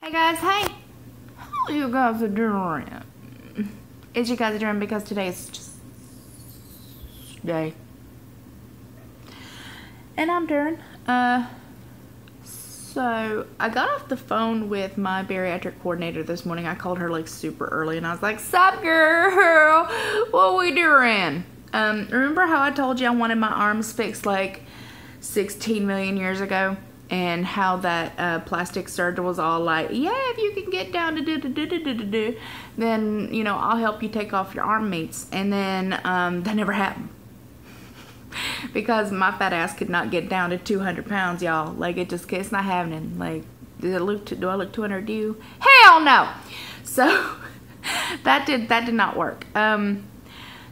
Hey guys, hey! How you guys are doing? It's you guys are doing because today is just day. And I'm doing. So I got off the phone with my bariatric coordinator this morning. I called her like super early and I was like, "Sup girl, what we doing?" Remember how I told you I wanted my arms fixed like 16 million years ago? And how that plastic surgeon was all like, "Yeah, if you can get down to then, you know, I'll help you take off your arm meats." And then that never happened. Because my fat ass could not get down to 200 pounds, y'all. Like, it's not happening. Like, do I look 200 to you? Hell no! So, that did not work.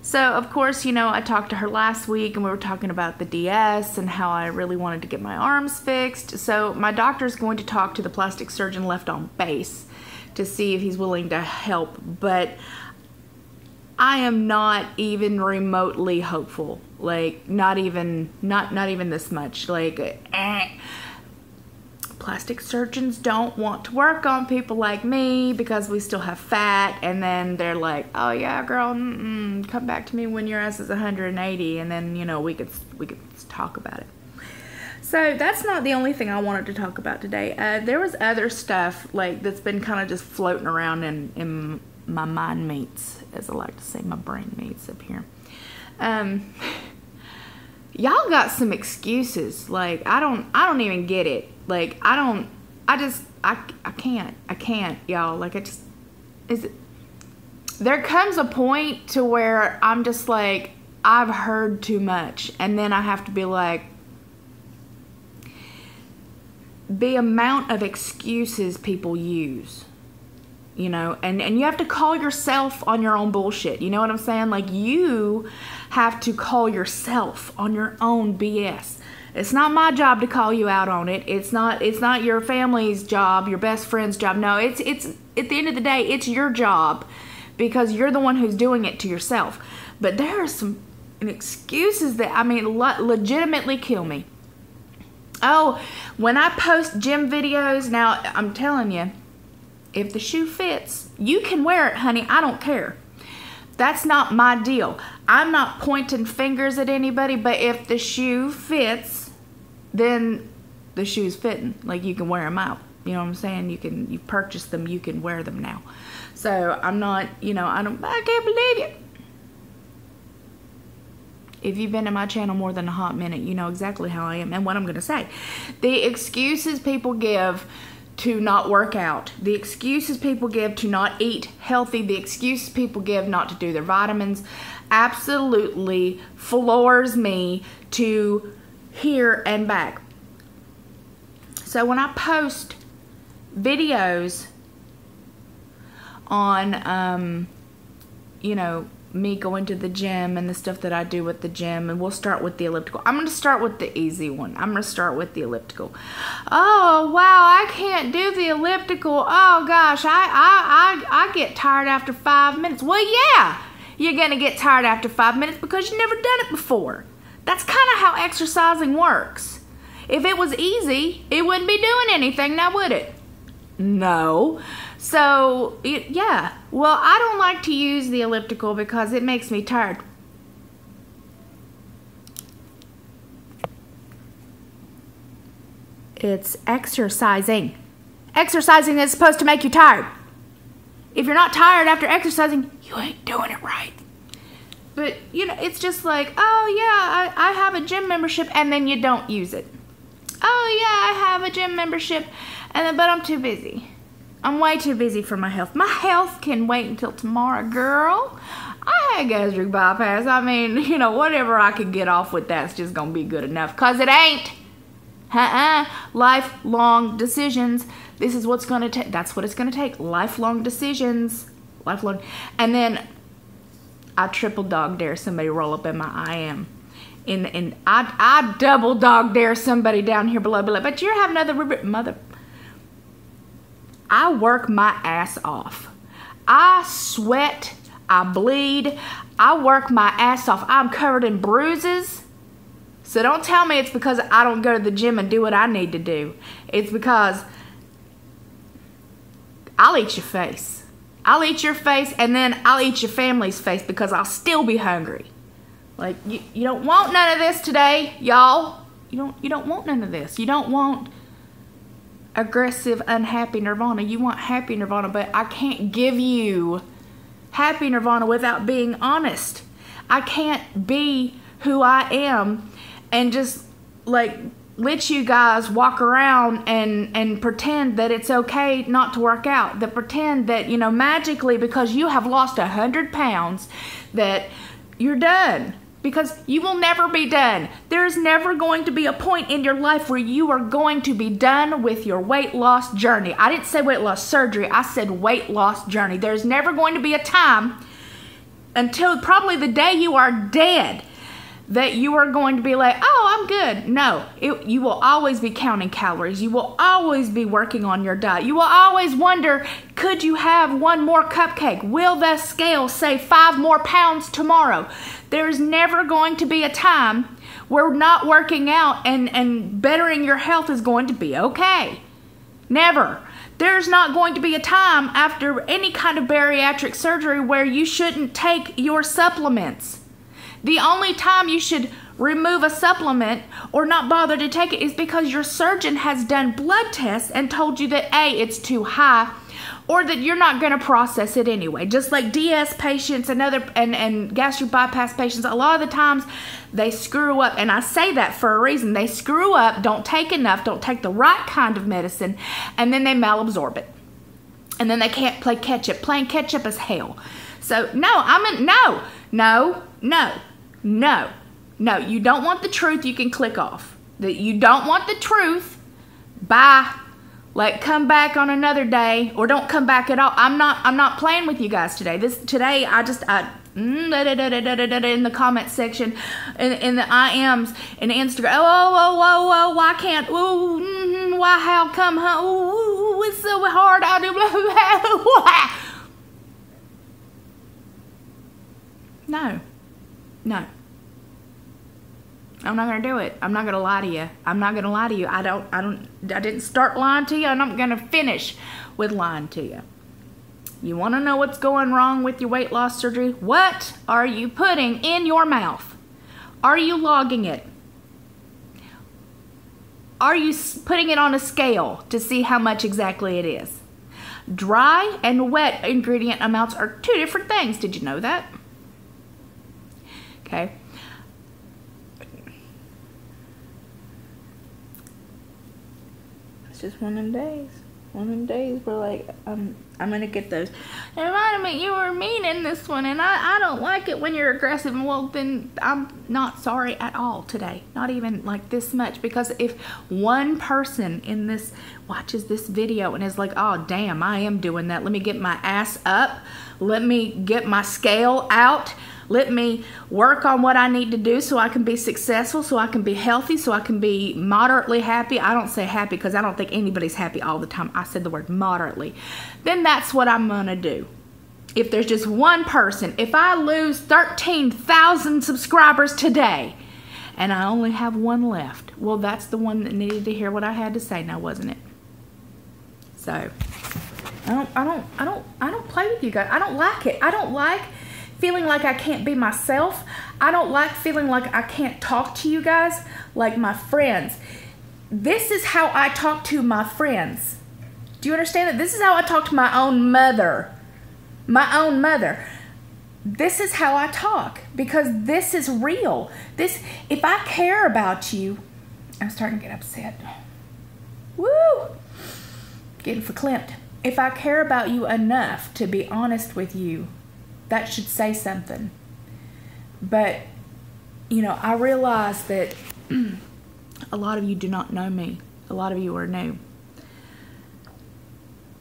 So, of course, you know, I talked to her last week and we were talking about the DS and how I really wanted to get my arms fixed. So, my doctor's going to talk to the plastic surgeon left on base to see if he's willing to help. But I am not even remotely hopeful. Like, not even this much. Like, plastic surgeons don't want to work on people like me because we still have fat, and then they're like, "Oh yeah, girl, come back to me when your ass is 180, and then, you know, we could talk about it." So that's not the only thing I wanted to talk about today. There was other stuff like that's been kind of just floating around in my mind meats, as I like to say, my brain meats up here. Y'all got some excuses. Like, I don't even get it. Like, I can't, y'all. Like, there comes a point to where I'm just like, I've heard too much. And then I have to be like, the amount of excuses people use, you know, and you have to call yourself on your own bullshit. You know what I'm saying? Like, you have to call yourself on your own BS. It's not my job to call you out on it. It's not your family's job, your best friend's job. No, it's at the end of the day, it's your job because you're the one who's doing it to yourself. But there are some excuses that, I mean, legitimately kill me. Oh, when I post gym videos, now I'm telling you, if the shoe fits, you can wear it, honey. I don't care. That's not my deal. I'm not pointing fingers at anybody, but if the shoe fits, then the shoe's fitting. Like, you can wear them out. You know what I'm saying? You purchase them, you can wear them now. So I'm not, you know, I can't believe it. If you've been to my channel more than a hot minute, you know exactly how I am and what I'm going to say. The excuses people give to not work out, the excuses people give to not eat healthy, the excuses people give not to do their vitamins, absolutely floors me to here and back. So when I post videos on, you know, me going to the gym and the stuff that I do with the gym, and we'll start with the elliptical. I'm going to start with the easy one. I'm going to start with the elliptical. Oh, wow, I can't do the elliptical. Oh, gosh, I get tired after 5 minutes. Well, yeah, you're going to get tired after 5 minutes because you've never done it before. That's kind of how exercising works. If it was easy, it wouldn't be doing anything now, would it? No. So, yeah. Well, I don't like to use the elliptical because it makes me tired. It's exercising. Exercising is supposed to make you tired. If you're not tired after exercising, you ain't doing it right. But, you know, it's just like, oh, yeah, I have a gym membership, and then you don't use it. Oh, yeah, I have a gym membership, but I'm too busy. I'm way too busy for my health. My health can wait until tomorrow, girl. I had gastric bypass. I mean, you know, whatever I can get off with, that's just going to be good enough. Because it ain't. Lifelong decisions. This is what's going to take. That's what it's going to take. Lifelong decisions. Lifelong. And then I triple dog dare somebody roll up in my IM. And I double dog dare somebody down here below. But you're having another mother. I work my ass off. I sweat. I bleed. I work my ass off. I'm covered in bruises. So don't tell me it's because I don't go to the gym and do what I need to do. It's because I'll eat your face. I'll eat your face, and then I'll eat your family's face because I'll still be hungry. Like, you don't want none of this today, y'all. You don't want none of this. You don't want aggressive, unhappy Nirvana. You want happy Nirvana, but I can't give you happy Nirvana without being honest. I can't be who I am and just, like, let you guys walk around and pretend that it's okay not to work out. That pretend that, you know, magically because you have lost 100 pounds that you're done. Because you will never be done. There's never going to be a point in your life where you are going to be done with your weight loss journey. I didn't say weight loss surgery. I said weight loss journey. There's never going to be a time until probably the day you are dead that you are going to be like, oh, I'm good. No, you will always be counting calories. You will always be working on your diet. You will always wonder, could you have one more cupcake? Will the scale say 5 more pounds tomorrow? There's never going to be a time where not working out and bettering your health is going to be okay. Never. There's not going to be a time after any kind of bariatric surgery where you shouldn't take your supplements. The only time you should remove a supplement or not bother to take it is because your surgeon has done blood tests and told you that A, it's too high, or that you're not going to process it anyway. Just like DS patients and gastric bypass patients, a lot of the times they screw up, and I say that for a reason. They screw up, don't take enough, don't take the right kind of medicine, and then they malabsorb it. And then they can't play catch-up. Playing catch-up is hell. So, no, you don't want the truth, you can click off. That you don't want the truth, bye. Like, come back on another day, or don't come back at all. I'm not playing with you guys today. Today in the comment section, in the IMs, and Instagram. Oh, why can't? Oh, why? How come? Oh, it's so hard. I do. No. I'm not gonna do it. I'm not gonna lie to you. I didn't start lying to you, and I'm gonna finish with lying to you. You want to know what's going wrong with your weight loss surgery? What are you putting in your mouth? Are you logging it? Are you putting it on a scale to see how much exactly it is? Dry and wet ingredient amounts are 2 different things. Did you know that? Okay. It's just one of them days. One of them days where, like, I'm gonna get those. Environment, you were mean in this one, and I don't like it when you're aggressive. Well, then I'm not sorry at all today. Not even like this much, because if one person in this watches this video and is like, oh damn, I am doing that. Let me get my ass up. Let me get my scale out. Let me work on what I need to do so I can be successful, so I can be healthy, so I can be moderately happy. I don't say happy because I don't think anybody's happy all the time. I said the word moderately. Then that's what I'm going to do. If there's just one person, if I lose 13,000 subscribers today and I only have one left, well, that's the one that needed to hear what I had to say now, wasn't it? So, I don't play with you guys. I don't like it. I don't like feeling like I can't be myself. I don't like feeling like I can't talk to you guys like my friends. This is how I talk to my friends. Do you understand that? This is how I talk to my own mother. My own mother. This is how I talk, because this is real. If I care about you, I'm starting to get upset. Woo! Getting verklempt. If I care about you enough to be honest with you, that should say something. But, you know, I realize that a lot of you do not know me. A lot of you are new.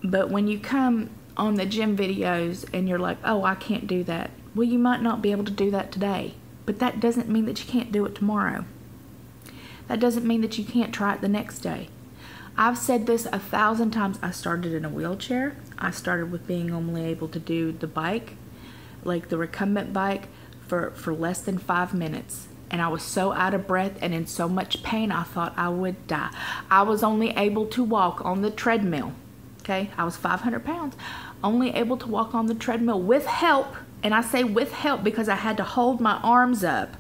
But when you come on the gym videos and you're like, oh, I can't do that. Well, you might not be able to do that today. But that doesn't mean that you can't do it tomorrow. That doesn't mean that you can't try it the next day. I've said this 1,000 times. I started in a wheelchair. I started with being only able to do the bike, like the recumbent bike, for less than 5 minutes. And I was so out of breath and in so much pain, I thought I would die. I was only able to walk on the treadmill. Okay, I was 500 pounds, only able to walk on the treadmill with help. And I say with help because I had to hold my arms up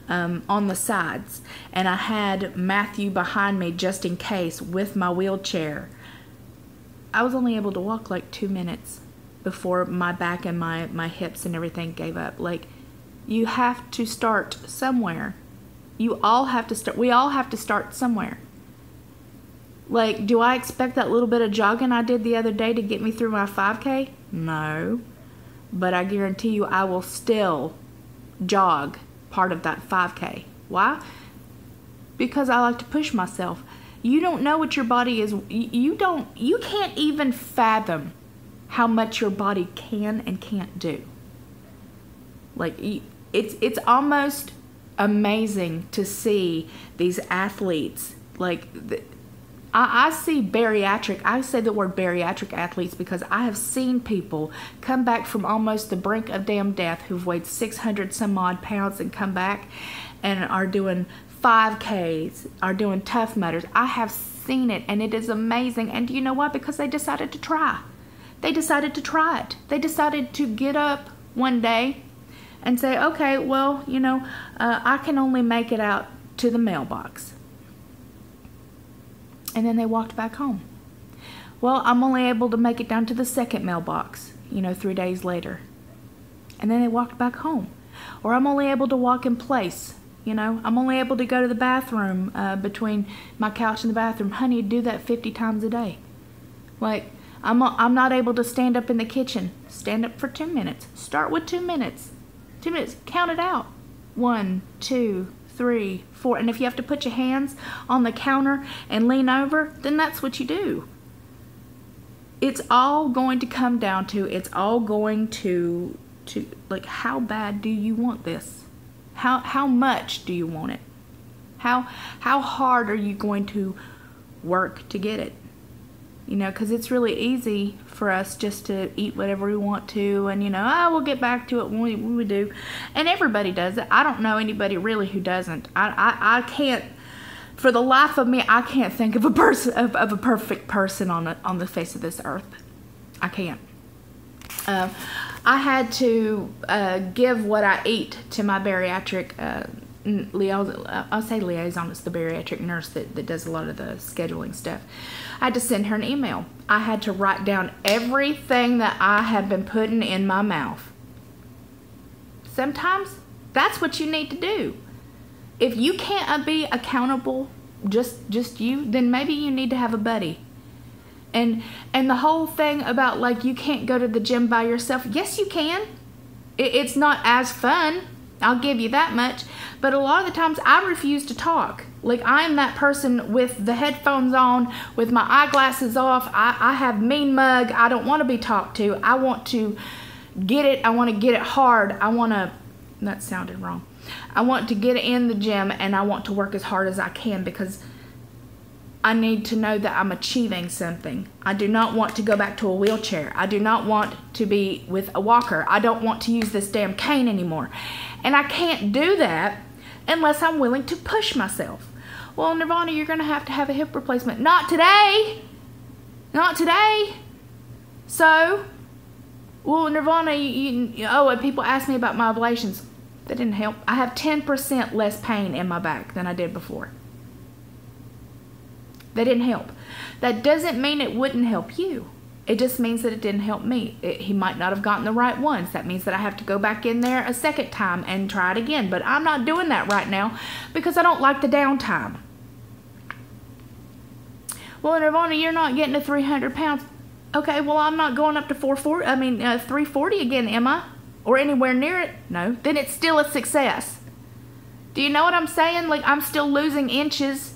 on the sides. And I had Matthew behind me just in case with my wheelchair. I was only able to walk like 2 minutes before my back and my hips and everything gave up. Like, you have to start somewhere. You all have to start. We all have to start somewhere. Like, do I expect that little bit of jogging I did the other day to get me through my 5K? No. But I guarantee you I will still jog part of that 5K. Why? Because I like to push myself. You don't know what your body is. You can't even fathom how much your body can and can't do. Like, it's almost amazing to see these athletes. Like, I see bariatric. I say the word bariatric athletes because I have seen people come back from almost the brink of damn death who've weighed 600 some odd pounds and come back and are doing 5Ks, are doing Tough Mudders. I have seen it, and it is amazing. And do you know why? Because they decided to try. They decided to try it. They decided to get up one day and say, okay, well, you know, I can only make it out to the mailbox. And then they walked back home. Well, I'm only able to make it down to the second mailbox, you know, 3 days later. And then they walked back home. Or I'm only able to walk in place, you know. I'm only able to go to the bathroom between my couch and the bathroom. Honey, do that 50 times a day. Like, I'm not able to stand up in the kitchen. Stand up for 2 minutes. Start with 2 minutes. 2 minutes. Count it out. 1, 2, 3, 4. And if you have to put your hands on the counter and lean over, then that's what you do. It's all going to come down to, it's all going to like, how bad do you want this? How much do you want it? How hard are you going to work to get it? You know, because it's really easy for us just to eat whatever we want to, and, you know, we'll get back to it when we do. And everybody does it. I don't know anybody really who doesn't. I can't, for the life of me, I can't think of a person, of a perfect person on the face of this earth. I can't. I had to give what I eat to my bariatric I'll say liaison. It's the bariatric nurse that does a lot of the scheduling stuff. I had to send her an email. I had to write down everything that I have been putting in my mouth. Sometimes that's what you need to do. If you can't be accountable, just you, then maybe you need to have a buddy. And the whole thing about, like, you can't go to the gym by yourself. Yes, you can. It's not as fun. I'll give you that much. But a lot of the times I refuse to talk. Like, I'm that person with the headphones on, with my eyeglasses off. I have mean mug. I don't want to be talked to. I want to get it. I want to get it hard. That sounded wrong. I want to get in the gym, and I want to work as hard as I can because I need to know that I'm achieving something. I do not want to go back to a wheelchair. I do not want to be with a walker. I don't want to use this damn cane anymore. And I can't do that unless I'm willing to push myself. Well, Nirvana, you're going to have a hip replacement. Not today. Not today. So, well, Nirvana, and people ask me about my ablations. That didn't help. I have 10% less pain in my back than I did before. That didn't help. That doesn't mean it wouldn't help you. It just means that it didn't help me. He might not have gotten the right ones. That means that I have to go back in there a second time and try it again. But I'm not doing that right now because I don't like the downtime. Well, Nirvana, you're not getting to 300 pounds. Okay, well, I'm not going up to 340 again, am I? Or anywhere near it? No. Then it's still a success. Do you know what I'm saying? Like, I'm still losing inches.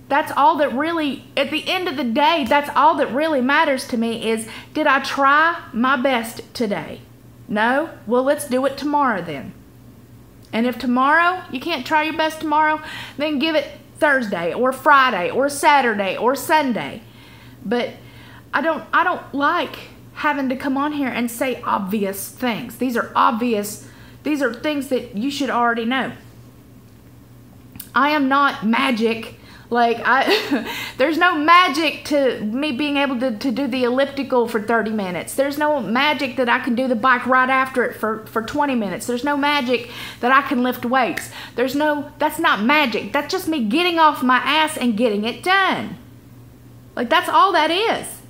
That's all that really, at the end of the day, that's all that really matters to me is, did I try my best today? No? Well, let's do it tomorrow then. And if tomorrow, you can't try your best tomorrow, then give it Thursday or Friday or Saturday or Sunday. But I don't like having to come on here and say obvious things. These are obvious, these are things that you should already know. I am not magic Like, there's no magic to me being able to do the elliptical for 30 minutes. There's no magic that I can do the bike right after it for 20 minutes. There's no magic that I can lift weights. That's not magic. That's just me getting off my ass and getting it done. Like, that's all that is.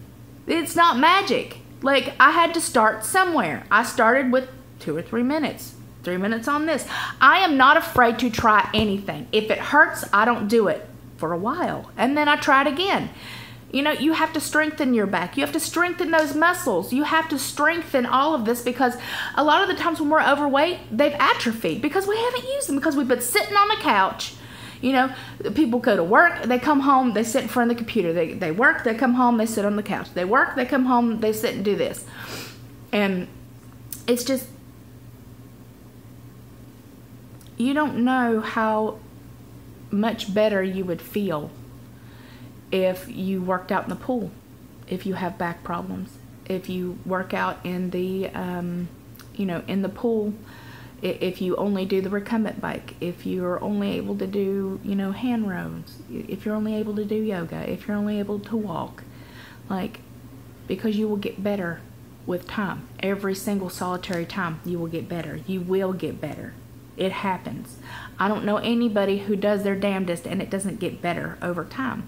It's not magic. Like, I had to start somewhere. I started with 2 or 3 minutes. 3 minutes on this. I am not afraid to try anything. If it hurts, I don't do it for a while. And then I try it again. You know, you have to strengthen your back. You have to strengthen those muscles. You have to strengthen all of this, because a lot of the times when we're overweight, they've atrophied because we haven't used them, because we've been sitting on the couch. You know, people go to work, they come home, they sit in front of the computer. They work, they come home, they sit on the couch. They work, they come home, they sit and do this. And it's just, you don't know how much better you would feel if you worked out in the pool, if you have back problems, if you work out in the, you know, in the pool, if you only do the recumbent bike, if you're only able to do, you know, hand rows, if you're only able to do yoga, if you're only able to walk, like, because you will get better with time. Every single solitary time you will get better. You will get better. It happens. I don't know anybody who does their damnedest and it doesn't get better over time.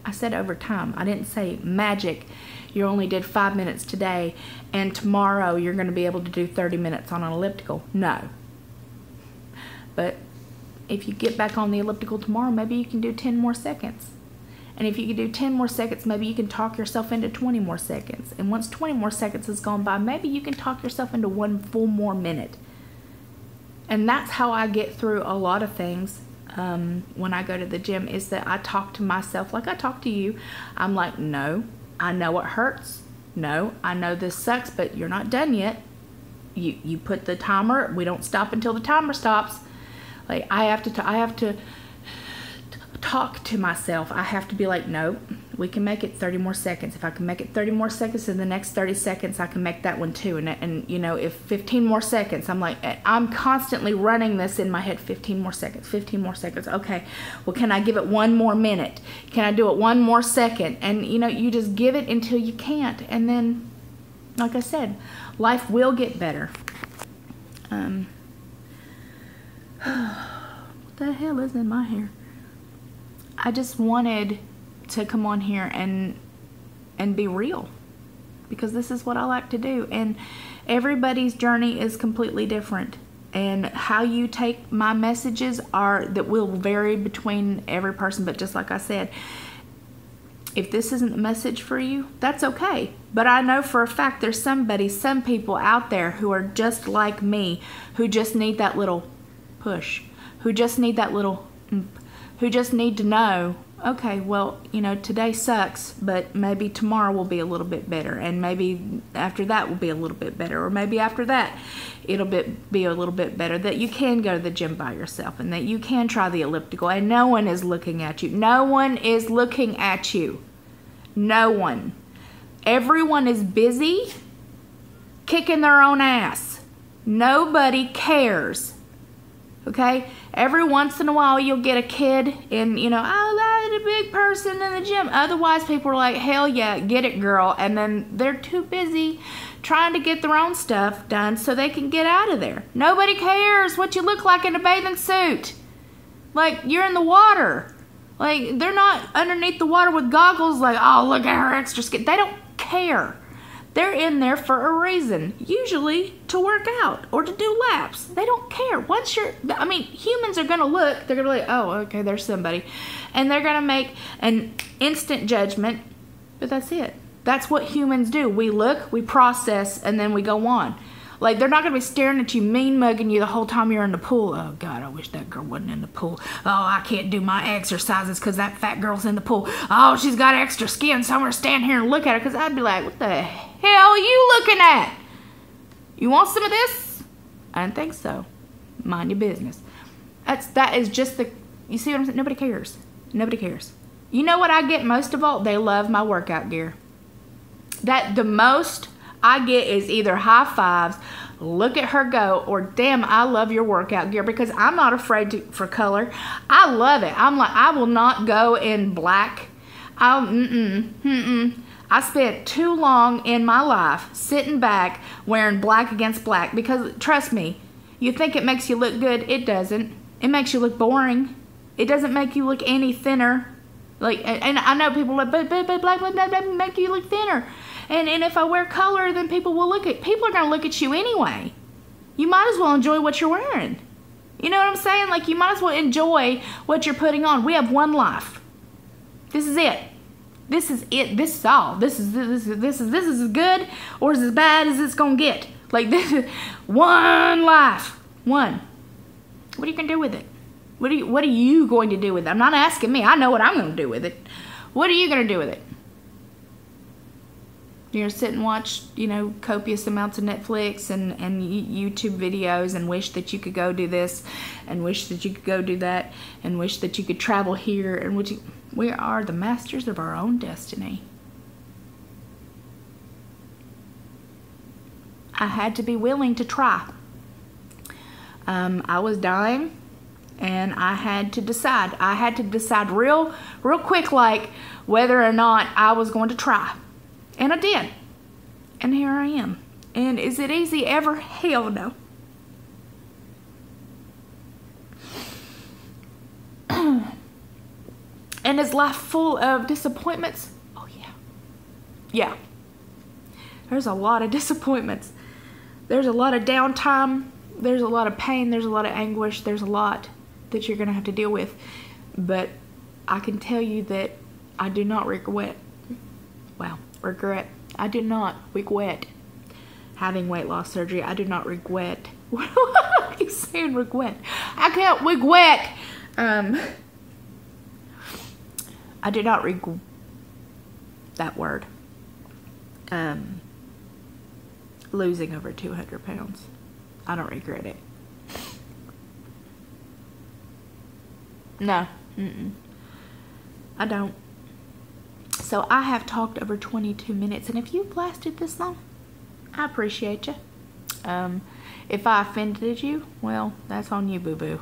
I said over time. I didn't say magic. You only did 5 minutes today and tomorrow you're going to be able to do 30 minutes on an elliptical. No. But if you get back on the elliptical tomorrow, maybe you can do 10 more seconds. And if you can do 10 more seconds, maybe you can talk yourself into 20 more seconds. And once 20 more seconds has gone by, maybe you can talk yourself into 1 full more minute. And that's how I get through a lot of things when I go to the gym, is that I talk to myself like I talk to you. I'm like, no, I know it hurts. No, I know this sucks, but you're not done yet. You put the timer. We don't stop until the timer stops. Like, I have to talk to myself. I have to be like, no, we can make it 30 more seconds. If I can make it 30 more seconds in the next 30 seconds, I can make that one too. And you know, if 15 more seconds, I'm like, I'm constantly running this in my head. 15 more seconds, 15 more seconds. Okay, well, can I give it 1 more minute? Can I do it 1 more second? And you know, you just give it until you can't. And then, like I said, life will get better. What the hell is in my hair? I just wanted to come on here and be real, because this is what I like to do, and everybody's journey is completely different, and how you take my messages that will vary between every person. But just like I said, if this isn't the message for you, that's okay. But I know for a fact there's some people out there who are just like me, who just need that little push, who just need that little who just need to know, okay, well, you know, today sucks, but maybe tomorrow will be a little bit better, and maybe after that will be a little bit better, or maybe after that it'll be a little bit better, that you can go to the gym by yourself, and that you can try the elliptical, and no one is looking at you. No one is looking at you. No one. Everyone is busy kicking their own ass. Nobody cares. Okay? Every once in a while you'll get a kid and, you know, oh, that's a big person in the gym. Otherwise people are like, hell yeah, get it, girl. And then they're too busy trying to get their own stuff done so they can get out of there. Nobody cares what you look like in a bathing suit. Like, you're in the water. Like, they're not underneath the water with goggles like, oh, look at her extra skin. They don't care. They're in there for a reason, usually to work out or to do laps. They don't care. Once I mean, humans are going to look, they're going to be like, oh, okay, there's somebody. And they're going to make an instant judgment, but that's it. That's what humans do. We look, we process, and then we go on. Like, they're not going to be staring at you, mean mugging you the whole time you're in the pool. Oh, God, I wish that girl wasn't in the pool. Oh, I can't do my exercises because that fat girl's in the pool. Oh, she's got extra skin, so I'm going to stand here and look at her, because I'd be like, what the hell are you looking at? You want some of this? I didn't think so. Mind your business. That is just the, you see what I'm saying? Nobody cares. Nobody cares. You know what I get most of all? They love my workout gear. The most I get is either high fives, look at her go, or damn, I love your workout gear, because I'm not afraid for color. I love it. I'm like, I will not go in black. I spent too long in my life sitting back wearing black against black, because trust me, you think it makes you look good. It doesn't. It makes you look boring. It doesn't make you look any thinner. Like, and I know people are like, but black doesn't make you look thinner. And if I wear color, then people are going to look at you anyway. You might as well enjoy what you're wearing. You know what I'm saying? Like, you might as well enjoy what you're putting on. We have one life. This is it. This is it. This is all. This is as good or as bad as it's gonna get. Like, this is one life. One. What are you gonna do with it? What are you going to do with it? I'm not asking me. I know what I'm gonna do with it. What are you gonna do with it? You're gonna sit and watch, copious amounts of Netflix and YouTube videos, and wish that you could go do this, and wish that you could go do that, and wish that you could travel here, and we are the masters of our own destiny. I had to be willing to try. I was dying, and I had to decide. I had to decide real quick, like, whether or not I was going to try. And I did. And here I am. And is it easy ever? Hell no. And is life full of disappointments? Oh, yeah. Yeah. There's a lot of disappointments. There's a lot of downtime. There's a lot of pain. There's a lot of anguish. There's a lot that you're going to have to deal with. But I can tell you that I do not regret. I do not regret having weight loss surgery. I do not regret. What do I keep saying regret? I can't regret. I do not regret that word. Losing over 200 pounds. I don't regret it. No. I don't. So I have talked over 22 minutes, and if you've lasted this long, I appreciate you. If I offended you, well, that's on you, boo-boo.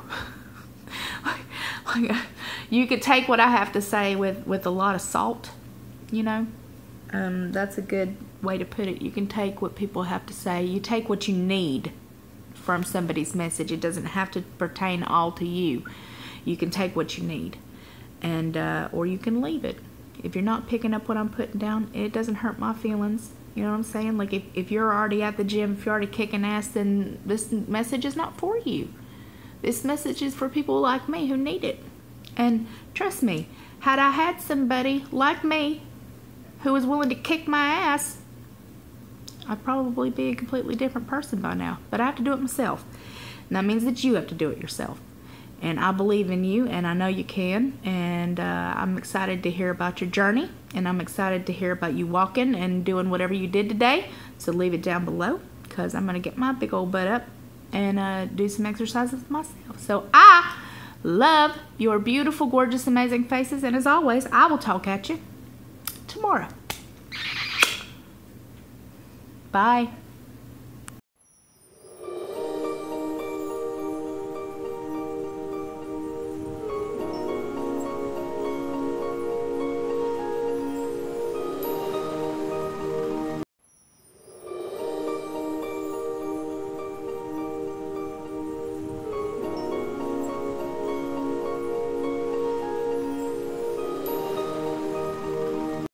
You could take what I have to say with a lot of salt, That's a good way to put it. You can take what people have to say. You take what you need from somebody's message. It doesn't have to pertain all to you. You can take what you need, and or you can leave it. If you're not picking up what I'm putting down, it doesn't hurt my feelings. You know what I'm saying? Like, if you're already at the gym, if you're already kicking ass, then this message is not for you. This message is for people like me who need it. And trust me, had I had somebody like me who was willing to kick my ass, I'd probably be a completely different person by now. But I have to do it myself. And that means that you have to do it yourself. And I believe in you, and I know you can. And I'm excited to hear about your journey. And I'm excited to hear about you walking and doing whatever you did today. So leave it down below, because I'm going to get my big old butt up and do some exercises myself. So I love your beautiful, gorgeous, amazing faces. And as always, I will talk at you tomorrow. Bye.